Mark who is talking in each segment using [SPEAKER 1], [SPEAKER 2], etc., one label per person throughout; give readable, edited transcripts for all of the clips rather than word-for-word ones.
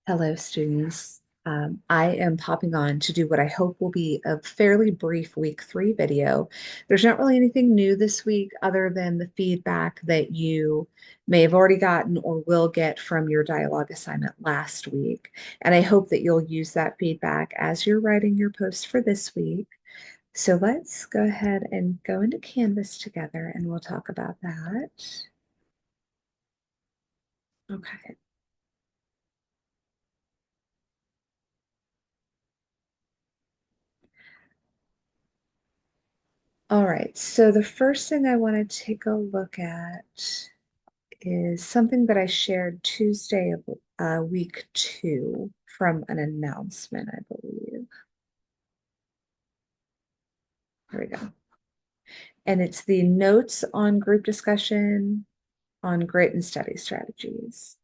[SPEAKER 1] Hello, students. I am popping on to do what I hope will be a fairly brief week 3 video. There's not really anything new this week other than the feedback that you may have already gotten or will get from your dialogue assignment last week. And I hope that you'll use that feedback as you're writing your post for this week. So let's go ahead and go into Canvas together and we'll talk about that. Okay. All right, so the first thing I want to take a look at is something that I shared Tuesday of week 2 from an announcement, I believe. Here we go. And it's the notes on group discussion on grit and study strategies.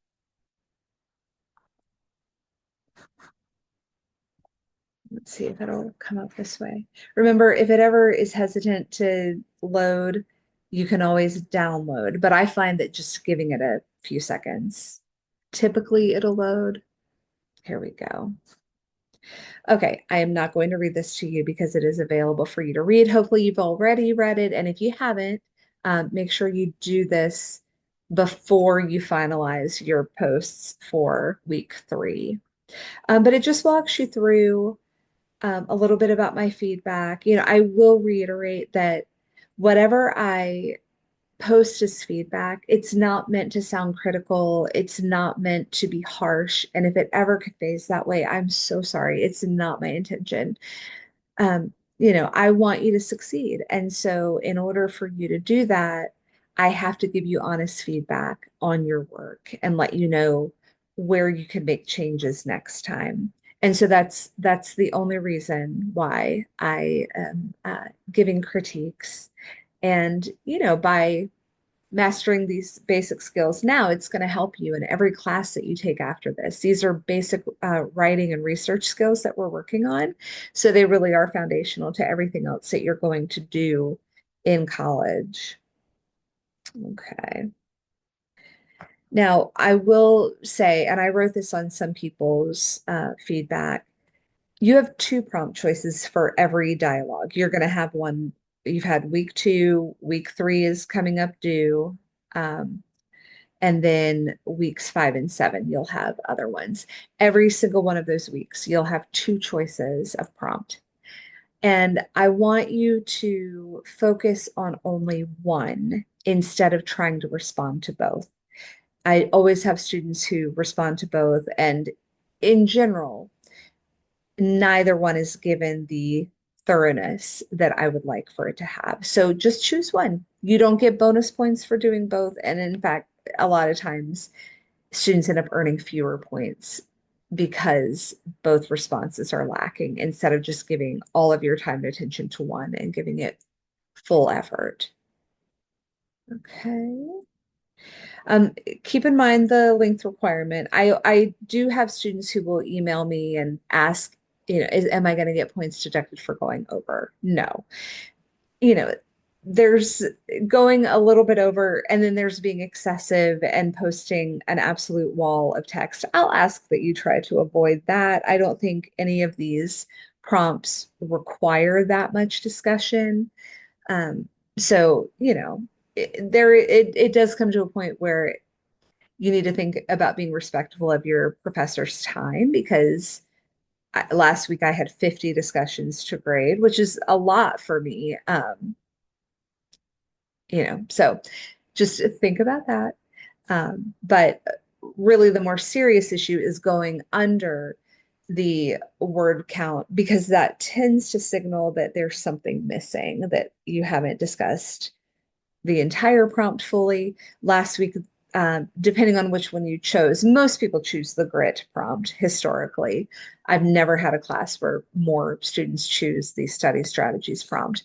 [SPEAKER 1] Let's see if it'll come up this way. Remember, if it ever is hesitant to load, you can always download, but I find that just giving it a few seconds, typically it'll load. Here we go. Okay, I am not going to read this to you because it is available for you to read. Hopefully, you've already read it. And if you haven't, make sure you do this before you finalize your posts for week 3. But it just walks you through a little bit about my feedback. I will reiterate that whatever I post as feedback, it's not meant to sound critical. It's not meant to be harsh. And if it ever conveys that way, I'm so sorry. It's not my intention. I want you to succeed. And so, in order for you to do that, I have to give you honest feedback on your work and let you know where you can make changes next time. And so that's the only reason why I am giving critiques. And by mastering these basic skills now, it's going to help you in every class that you take after this. These are basic writing and research skills that we're working on. So they really are foundational to everything else that you're going to do in college. Okay. Now, I will say, and I wrote this on some people's feedback, you have 2 prompt choices for every dialogue. You're going to have one. You've had week 2, week 3 is coming up due. Um, And then weeks 5 and 7, you'll have other ones. Every single one of those weeks, you'll have 2 choices of prompt. And I want you to focus on only one instead of trying to respond to both. I always have students who respond to both, and in general, neither one is given the thoroughness that I would like for it to have. So just choose one. You don't get bonus points for doing both. And in fact, a lot of times, students end up earning fewer points because both responses are lacking instead of just giving all of your time and attention to one and giving it full effort. Okay. Keep in mind the length requirement. I do have students who will email me and ask, am I going to get points deducted for going over? No. You know, there's going a little bit over and then there's being excessive and posting an absolute wall of text. I'll ask that you try to avoid that. I don't think any of these prompts require that much discussion. Um, so, it does come to a point where you need to think about being respectful of your professor's time because last week I had 50 discussions to grade, which is a lot for me. So just think about that. But really, the more serious issue is going under the word count because that tends to signal that there's something missing that you haven't discussed the entire prompt fully. Last week, depending on which one you chose, most people choose the grit prompt historically. I've never had a class where more students choose the study strategies prompt.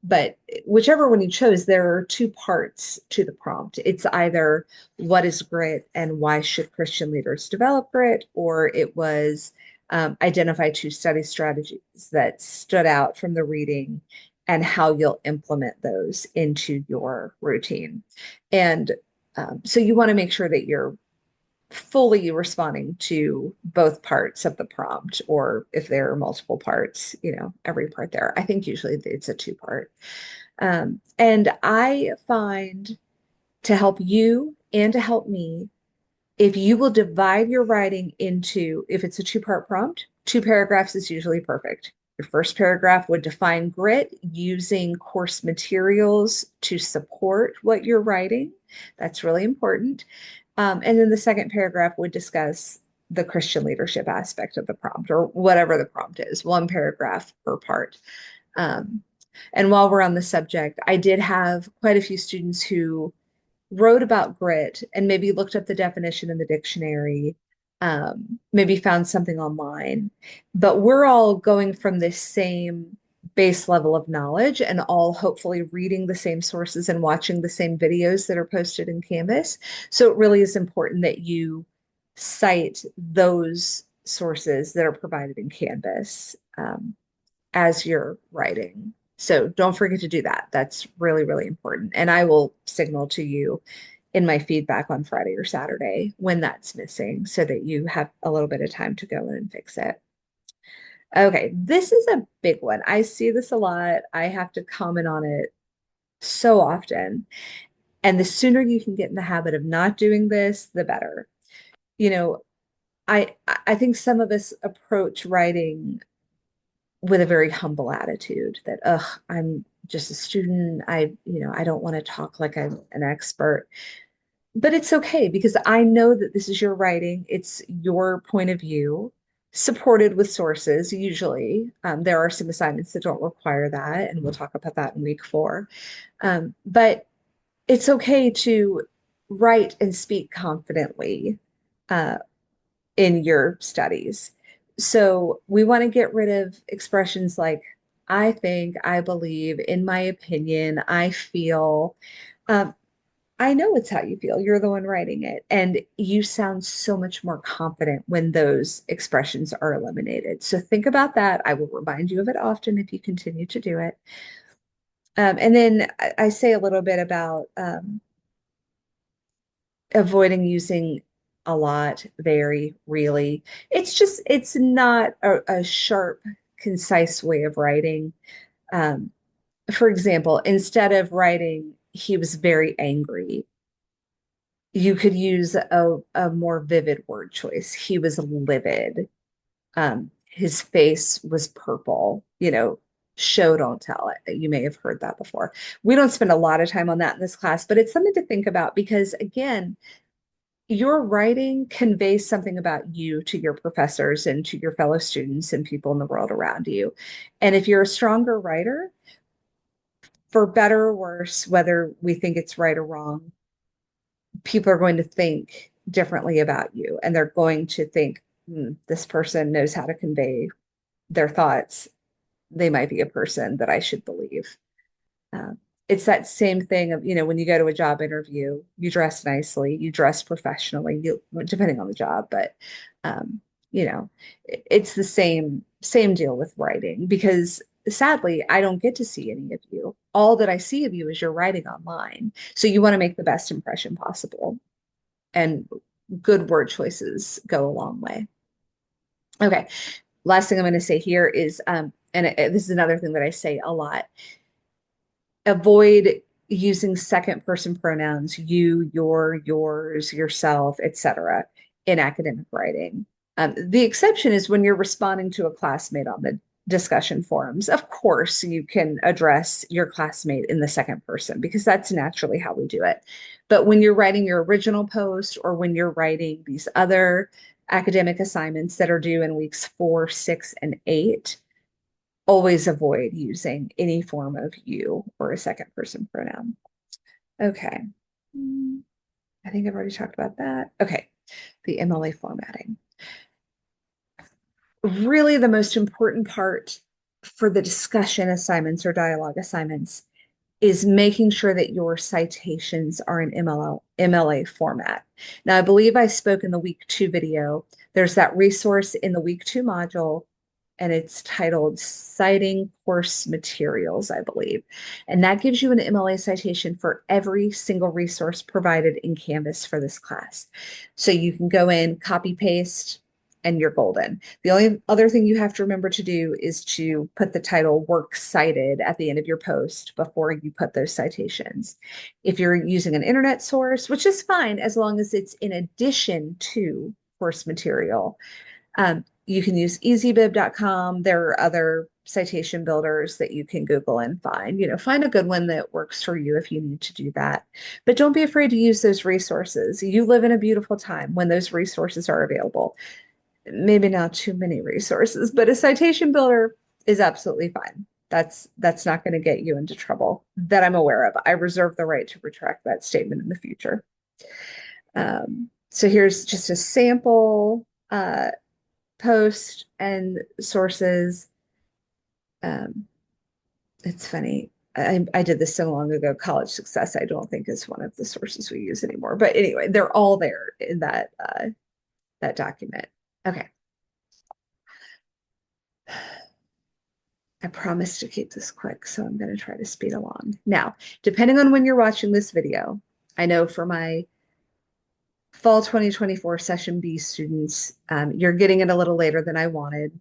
[SPEAKER 1] But whichever one you chose, there are 2 parts to the prompt. It's either what is grit and why should Christian leaders develop grit, or it was identify 2 study strategies that stood out from the reading and how you'll implement those into your routine. And so you want to make sure that you're fully responding to both parts of the prompt, or if there are multiple parts, every part there. I think usually it's a two-part. And I find, to help you and to help me, if you will divide your writing into, if it's a two-part prompt, 2 paragraphs is usually perfect. Your first paragraph would define grit using course materials to support what you're writing. That's really important. And then the second paragraph would discuss the Christian leadership aspect of the prompt, or whatever the prompt is, 1 paragraph per part. Um, and while we're on the subject, I did have quite a few students who wrote about grit and maybe looked up the definition in the dictionary, maybe found something online, but we're all going from this same base level of knowledge and all hopefully reading the same sources and watching the same videos that are posted in Canvas. So it really is important that you cite those sources that are provided in Canvas, as you're writing. So don't forget to do that. That's really, really important. And I will signal to you in my feedback on Friday or Saturday when that's missing so that you have a little bit of time to go in and fix it. Okay, this is a big one. I see this a lot. I have to comment on it so often. And the sooner you can get in the habit of not doing this, the better. You know, I think some of us approach writing with a very humble attitude that, I'm just a student. I don't want to talk like I'm an expert. But it's okay because I know that this is your writing. It's your point of view, supported with sources, usually. There are some assignments that don't require that, and we'll talk about that in week 4. But it's okay to write and speak confidently uh, in your studies. So we want to get rid of expressions like I think, I believe, in my opinion, I feel. Um, I know it's how you feel. You're the one writing it. And you sound so much more confident when those expressions are eliminated. So think about that. I will remind you of it often if you continue to do it. And then I say a little bit about avoiding using a lot, very, really. It's not a sharp, concise way of writing. Um, for example, instead of writing, he was very angry, you could use a more vivid word choice. He was livid. His face was purple, show don't tell it. You may have heard that before. We don't spend a lot of time on that in this class, but it's something to think about because, again, your writing conveys something about you to your professors and to your fellow students and people in the world around you. And if you're a stronger writer, for better or worse, whether we think it's right or wrong, people are going to think differently about you, and they're going to think, this person knows how to convey their thoughts. They might be a person that I should believe. Uh, it's that same thing of, when you go to a job interview, you dress nicely, you dress professionally, depending on the job, but it's the same deal with writing, because sadly, I don't get to see any of you. All that I see of you is your writing online. So you want to make the best impression possible, and good word choices go a long way. Okay, last thing I'm going to say here is, this is another thing that I say a lot: avoid using second person pronouns, you, your, yours, yourself, etc., in academic writing. The exception is when you're responding to a classmate on the discussion forums. Of course, you can address your classmate in the second person because that's naturally how we do it. But when you're writing your original post, or when you're writing these other academic assignments that are due in weeks 4, 6, and 8, always avoid using any form of you or a second person pronoun. Okay. I think I've already talked about that. Okay. The MLA formatting. Really, the most important part for the discussion assignments or dialogue assignments is making sure that your citations are in MLA format. Now, I believe I spoke in the week 2 video. There's that resource in the week 2 module and it's titled Citing Course Materials, I believe. And that gives you an MLA citation for every single resource provided in Canvas for this class. So you can go in, copy, paste, and you're golden. The only other thing you have to remember to do is to put the title Works Cited at the end of your post before you put those citations. If you're using an internet source, which is fine as long as it's in addition to course material, you can use easybib.com. There are other citation builders that you can Google and find. Find a good one that works for you if you need to do that. But don't be afraid to use those resources. You live in a beautiful time when those resources are available. Maybe not too many resources, but a citation builder is absolutely fine. That's not going to get you into trouble that I'm aware of. I reserve the right to retract that statement in the future. So here's just a sample post and sources. It's funny. I did this so long ago. College Success, I don't think is one of the sources we use anymore. But anyway, they're all there in that document. Okay. I promise to keep this quick, so I'm going to try to speed along. Now, depending on when you're watching this video, I know for my fall 2024 session B students, you're getting it a little later than I wanted.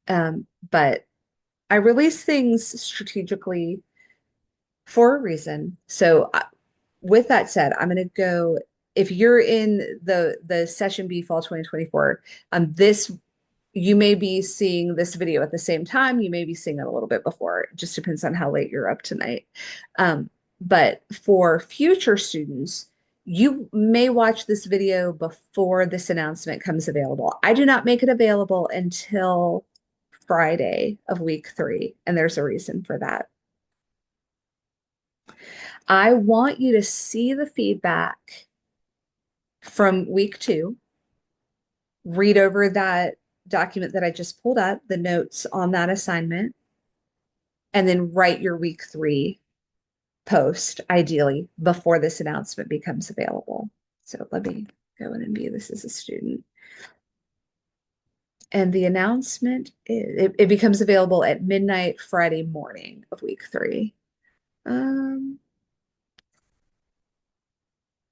[SPEAKER 1] But I release things strategically for a reason. So with that said, I'm going to go, if you're in the session B fall 2024, this you may be seeing this video at the same time. You may be seeing it a little bit before. It just depends on how late you're up tonight. But for future students, you may watch this video before this announcement comes available. I do not make it available until Friday of week 3, and there's a reason for that. I want you to see the feedback from week 2, read over that document that I just pulled up, the notes on that assignment, and then write your week 3 post, ideally, before this announcement becomes available. So let me go in and view this as a student. And the announcement, it becomes available at midnight Friday morning of week 3.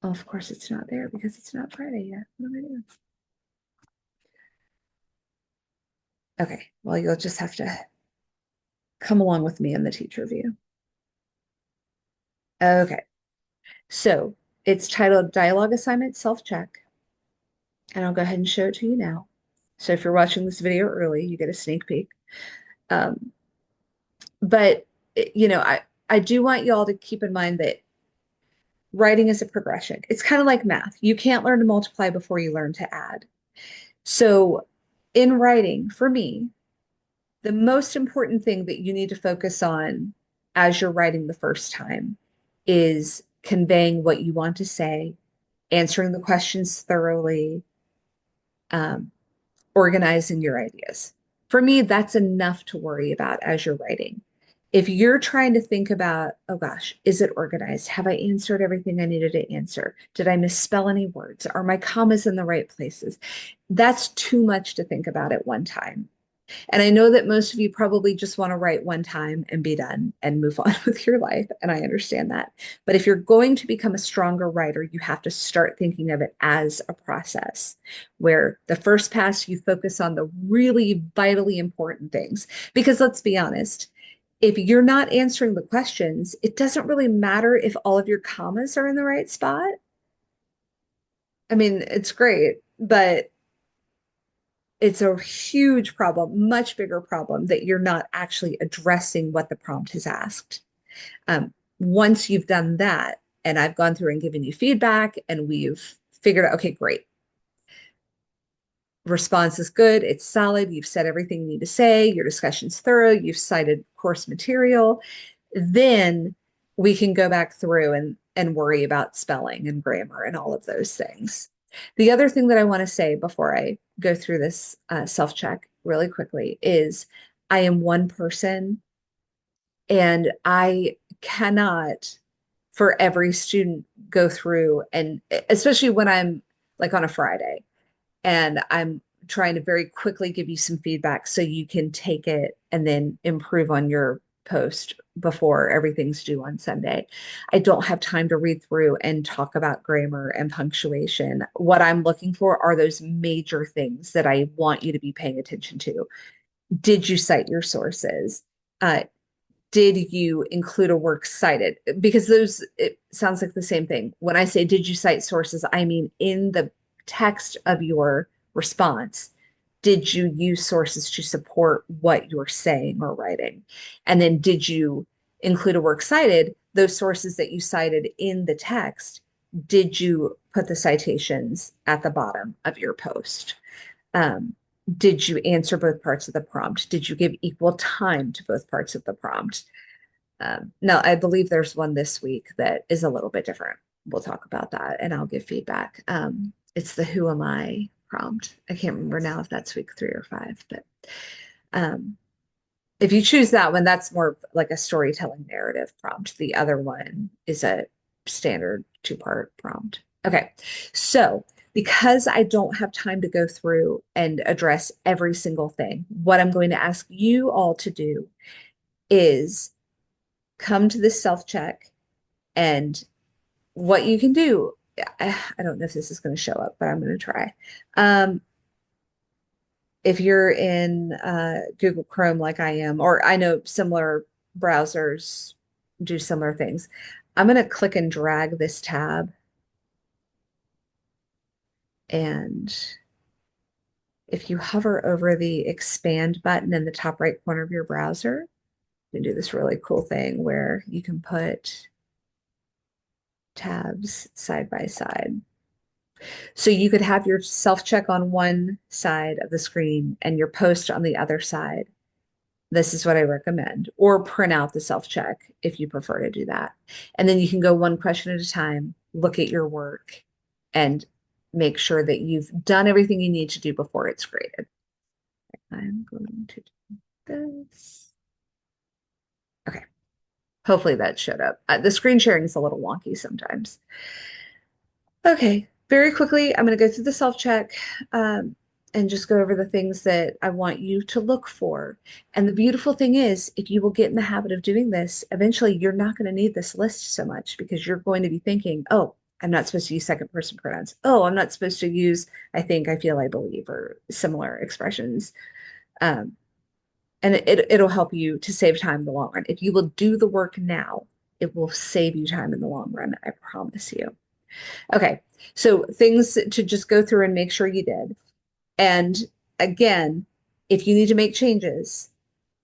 [SPEAKER 1] Oh, of course it's not there because it's not Friday yet. What am I doing? Okay, well, you'll just have to come along with me in the teacher view. Okay, so it's titled Dialogue Assignment Self-Check, and I'll go ahead and show it to you now. So if you're watching this video early, you get a sneak peek. But, I do want you all to keep in mind that writing is a progression. It's kind of like math. You can't learn to multiply before you learn to add. So in writing, for me, the most important thing that you need to focus on as you're writing the first time is conveying what you want to say, answering the questions thoroughly, organizing your ideas. For me, that's enough to worry about as you're writing. If you're trying to think about, oh gosh, is it organized? Have I answered everything I needed to answer? Did I misspell any words? Are my commas in the right places? That's too much to think about at one time. And I know that most of you probably just want to write one time and be done and move on with your life. And I understand that. But if you're going to become a stronger writer, you have to start thinking of it as a process where the first pass you focus on the really vitally important things. Because let's be honest, if you're not answering the questions, it doesn't really matter if all of your commas are in the right spot. I mean, it's great, but it's a huge problem, much bigger problem that you're not actually addressing what the prompt has asked. Once you've done that, and I've gone through and given you feedback, and we've figured out, okay, great. Response is good, it's solid, you've said everything you need to say, your discussion's thorough, you've cited course material, then we can go back through and worry about spelling and grammar and all of those things. The other thing that I want to say before I go through this self-check really quickly is I am one person and I cannot for every student go through, and especially when I'm like on a Friday and I'm trying to very quickly give you some feedback so you can take it and then improve on your post before everything's due on Sunday. I don't have time to read through and talk about grammar and punctuation. What I'm looking for are those major things that I want you to be paying attention to. Did you cite your sources? Uh, did you include a works cited? Because those, it sounds like the same thing. When I say, did you cite sources, I mean in the text of your response, did you use sources to support what you're saying or writing? And then did you include a work cited? Those sources that you cited in the text, did you put the citations at the bottom of your post? Um, did you answer both parts of the prompt? Did you give equal time to both parts of the prompt? Now, I believe there's one this week that is a little bit different. We'll talk about that and I'll give feedback. It's the who am I prompt. I can't remember now if that's week 3 or 5, but um, if you choose that one, that's more like a storytelling narrative prompt. The other one is a standard 2-part prompt. Okay, so because I don't have time to go through and address every single thing, what I'm going to ask you all to do is come to this self-check, and what you can do, I don't know if this is going to show up, but I'm going to try. If you're in Google Chrome like I am, or I know similar browsers do similar things, I'm going to click and drag this tab. And if you hover over the expand button in the top right corner of your browser, you can do this really cool thing where you can put tabs side by side. So you could have your self-check on one side of the screen and your post on the other side. This is what I recommend. Or print out the self-check if you prefer to do that. And then you can go one question at a time, look at your work, and make sure that you've done everything you need to do before it's graded. I'm going to do this. Okay. Hopefully that showed up. The screen sharing is a little wonky sometimes. Okay, very quickly, I'm going to go through the self-check and just go over the things that I want you to look for. And the beautiful thing is, if you will get in the habit of doing this, eventually you're not going to need this list so much because you're going to be thinking, oh, I'm not supposed to use second person pronouns. Oh, I'm not supposed to use I think, I feel, I believe, or similar expressions. Um, and it'll help you to save time in the long run. If you will do the work now, it will save you time in the long run. I promise you. Okay, so things to just go through and make sure you did. And again, if you need to make changes,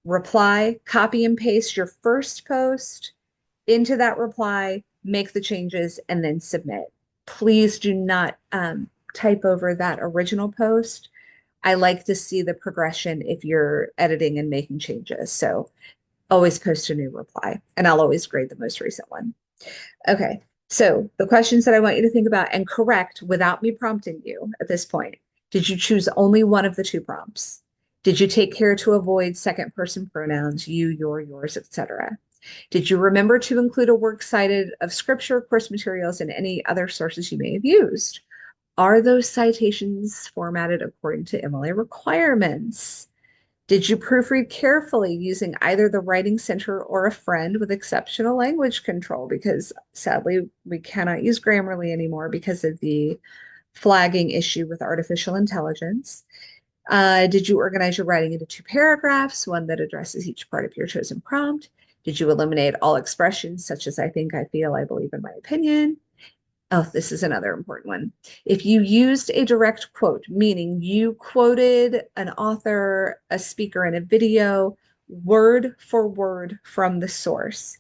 [SPEAKER 1] reply, copy and paste your first post into that reply, make the changes, and then submit. Please do not type over that original post. I like to see the progression if you're editing and making changes. So always post a new reply, and I'll always grade the most recent one. Okay, so the questions that I want you to think about and correct without me prompting you at this point. Did you choose only one of the 2 prompts? Did you take care to avoid second person pronouns, you, your, yours, etc.? Did you remember to include a works cited of scripture, course materials, and any other sources you may have used? Are those citations formatted according to MLA requirements? Did you proofread carefully using either the Writing Center or a friend with exceptional language control? Because sadly, we cannot use Grammarly anymore because of the flagging issue with artificial intelligence. Did you organize your writing into 2 paragraphs, one that addresses each part of your chosen prompt? Did you eliminate all expressions such as I think, I feel, I believe, in my opinion? Oh, this is another important one. If you used a direct quote, meaning you quoted an author, a speaker in a video, word for word from the source,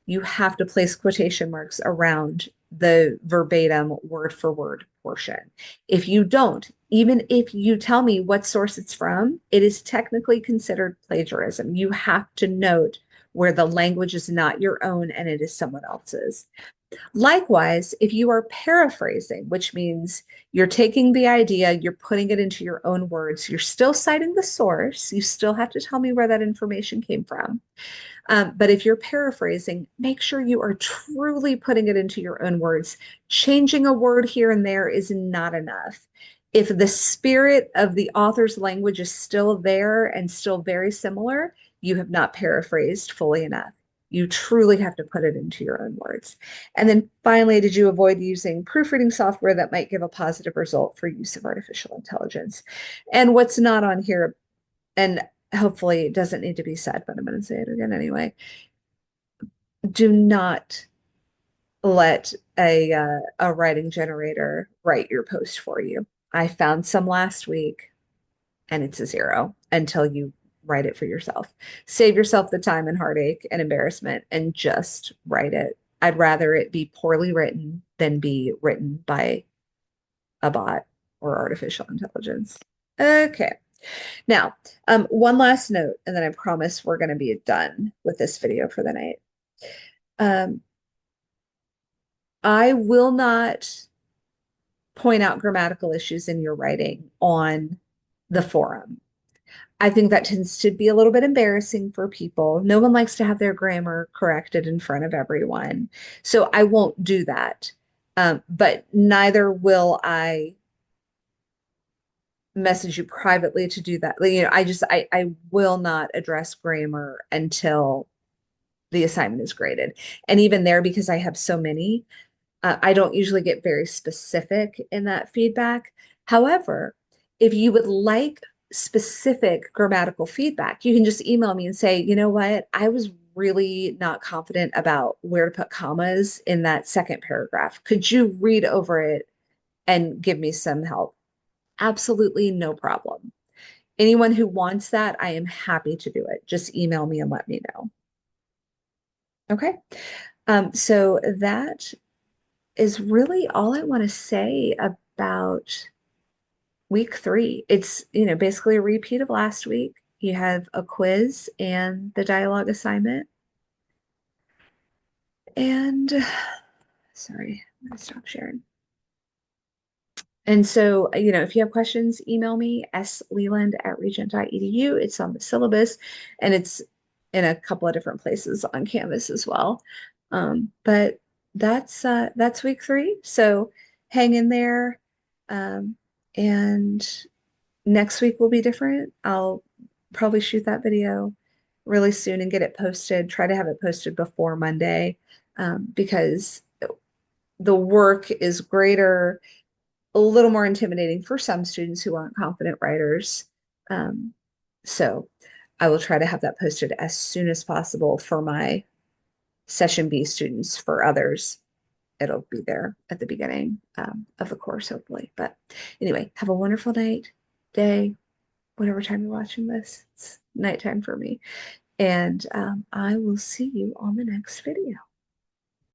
[SPEAKER 1] you have to place quotation marks around the verbatim word for word portion. If you don't, even if you tell me what source it's from, it is technically considered plagiarism. You have to note where the language is not your own and it is someone else's. Likewise, if you are paraphrasing, which means you're taking the idea, you're putting it into your own words, you're still citing the source, you still have to tell me where that information came from. But if you're paraphrasing, make sure you are truly putting it into your own words. Changing a word here and there is not enough. If the spirit of the author's language is still there and still very similar, you have not paraphrased fully enough. You truly have to put it into your own words. And then finally, did you avoid using proofreading software that might give a positive result for use of artificial intelligence? And what's not on here, and hopefully it doesn't need to be said, but I'm going to say it again anyway. Do not let a writing generator write your post for you. I found some last week and it's a zero until you write it for yourself. Save yourself the time and heartache and embarrassment and just write it. I'd rather it be poorly written than be written by a bot or artificial intelligence. Okay. Now, one last note, and then I promise we're going to be done with this video for the night. Um, I will not point out grammatical issues in your writing on the forum. I think that tends to be a little bit embarrassing for people. No one likes to have their grammar corrected in front of everyone. So I won't do that. But neither will I message you privately to do that. I will not address grammar until the assignment is graded. And even there, because I have so many, I don't usually get very specific in that feedback. However, if you would like specific grammatical feedback, you can just email me and say, you know what, I was really not confident about where to put commas in that second paragraph. Could you read over it and give me some help? Absolutely no problem. Anyone who wants that, I am happy to do it. Just email me and let me know. Okay. So that is really all I want to say about week 3. It's, basically a repeat of last week. You have a quiz and the dialogue assignment. And sorry, I'm going to stop sharing. And so, if you have questions, email me, sleland@regent.edu. It's on the syllabus and it's in a couple of different places on Canvas as well. But that's week 3. So hang in there. Um, and next week will be different. I'll probably shoot that video really soon and get it posted. Try to have it posted before Monday, because the work is greater, a little more intimidating for some students who aren't confident writers. Um, so I will try to have that posted as soon as possible for my session B students. For others, it'll be there at the beginning of the course, hopefully. But anyway, have a wonderful night, day, whatever time you're watching this. It's nighttime for me. And I will see you on the next video.